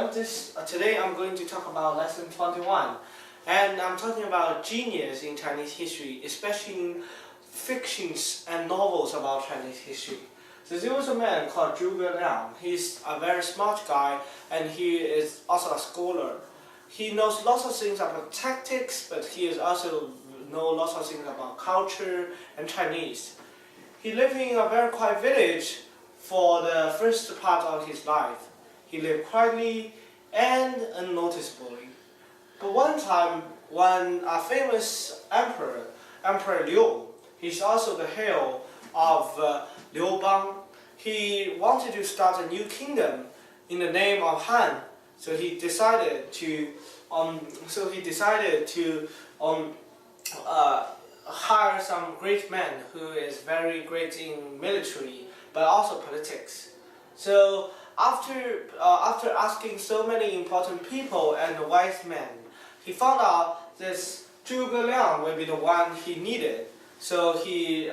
everyone. Today I'm going to talk about lesson 21, and I'm talking about genius in Chinese history, especially in fictions and novels about Chinese history. So there was a man called Zhugeliang. He's a very smart guy, and he is also a scholar. He knows lots of things about tactics, but he is also knows lots of things about culture and Chinese. He lived in a very quiet village for the first part of his life. He lived quietly and unnoticeably. But one time, when a famous emperor, Emperor Liu, he's also the hero of Liu Bang, he wanted to start a new kingdom in the name of Han. So he decided to hire some great man who is very great in military, but also politics. So after asking so many important people and wise men, he found out this Zhugeliang would be the one he needed. So he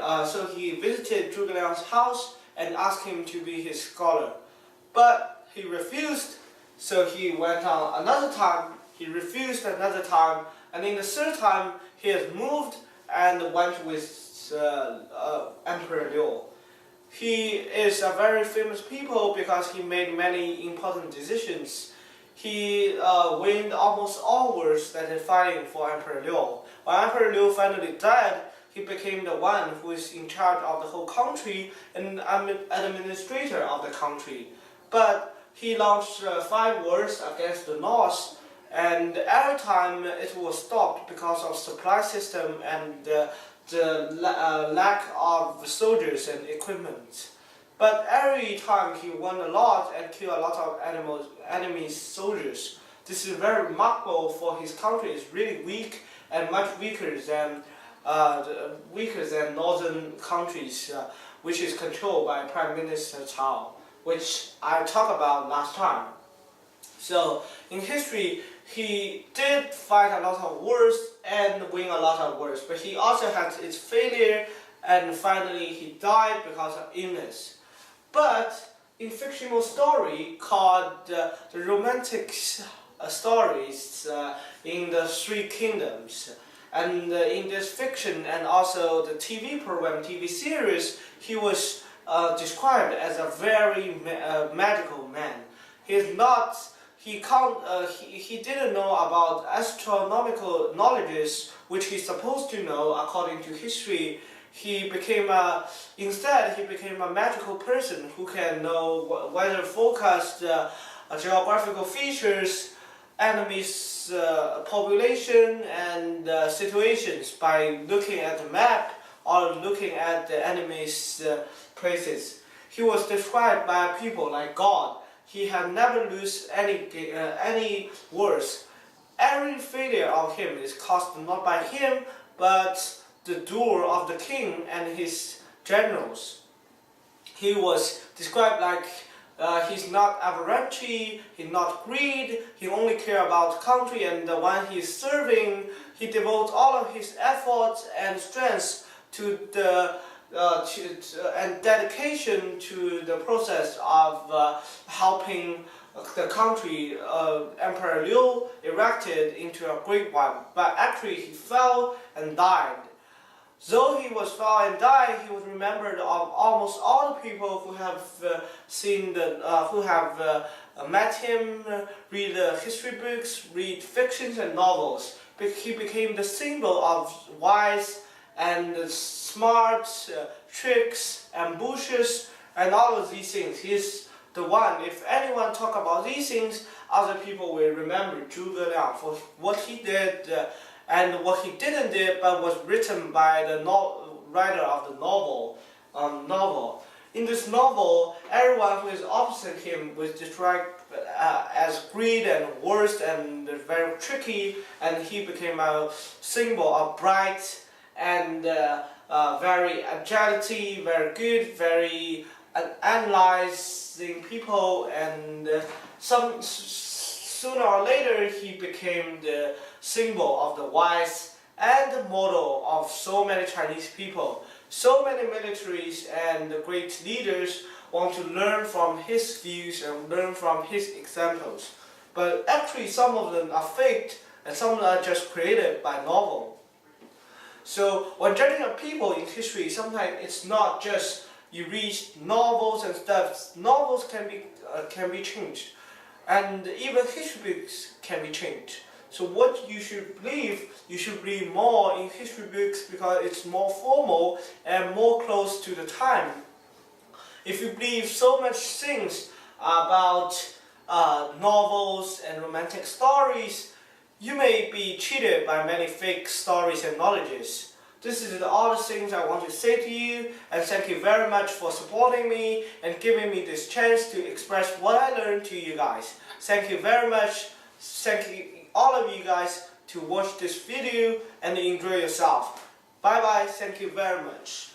visited Zhugeliang's house and asked him to be his scholar. But he refused, so he went on another time, he refused another time, and in the third time he has moved and went with Emperor Liu. He is a very famous people because he made many important decisions. He won almost all wars that are fighting for Emperor Liu. When Emperor Liu finally died, he became the one who is in charge of the whole country and administrator of the country. But he launched 5 wars against the north, and every time it was stopped because of supply system and the lack of soldiers and equipment. But every time he won a lot and killed a lot of enemy soldiers. This is very remarkable, for his country is really weak and much weaker than northern countries, which is controlled by Prime Minister Cao, which I talked about last time. So in history, he did fight a lot of wars and win a lot of wars, but he also had his failure, and finally he died because of illness. But in fictional story called the romantic stories in the Three Kingdoms, and in this fiction and also the TV program, TV series, he was described as a very magical man. He didn't know about astronomical knowledges which he's supposed to know according to history. Instead he became a magical person who can know weather forecast, geographical features, enemies' population and situations by looking at the map or looking at the enemy's places. He was described by people like God. He had never lost any wars. Every failure of him is caused not by him, but the duel of the king and his generals. He was described like he's not avarice, he's not greed, he only cares about country, and the one he's serving, he devotes all of his efforts and strength to and dedication to the process of helping the country Emperor Liu erected into a great one. But actually he fell and died. Though he was fell and died, he was remembered of almost all the people who have met him, read history books, read fictions and novels. He became the symbol of wise and smart tricks, ambushes, and all of these things. He's the one. If anyone talk about these things, other people will remember Zhugeliang for what he did and what he didn't do, but was written by the writer of the novel. In this novel, everyone who is opposite him was described as greed and worst and very tricky, and he became a symbol of bright and very agility, very good, very analyzing people, and sooner or later he became the symbol of the wise and the model of so many Chinese people. So many militaries and great leaders want to learn from his views and learn from his examples. but actually some of them are faked and some are just created by novel. So when judging a people in history, sometimes it's not just you read novels and stuff. Novels can be changed, and even history books can be changed. So what you should believe, you should read more in history books because it's more formal and more close to the time. If you believe so much things about novels and romantic stories, you may be cheated by many fake stories and knowledges. This is all the things I want to say to you, and thank you very much for supporting me and giving me this chance to express what I learned to you guys. Thank you very much. Thank you all of you guys to watch this video and enjoy yourself. Bye bye. Thank you very much.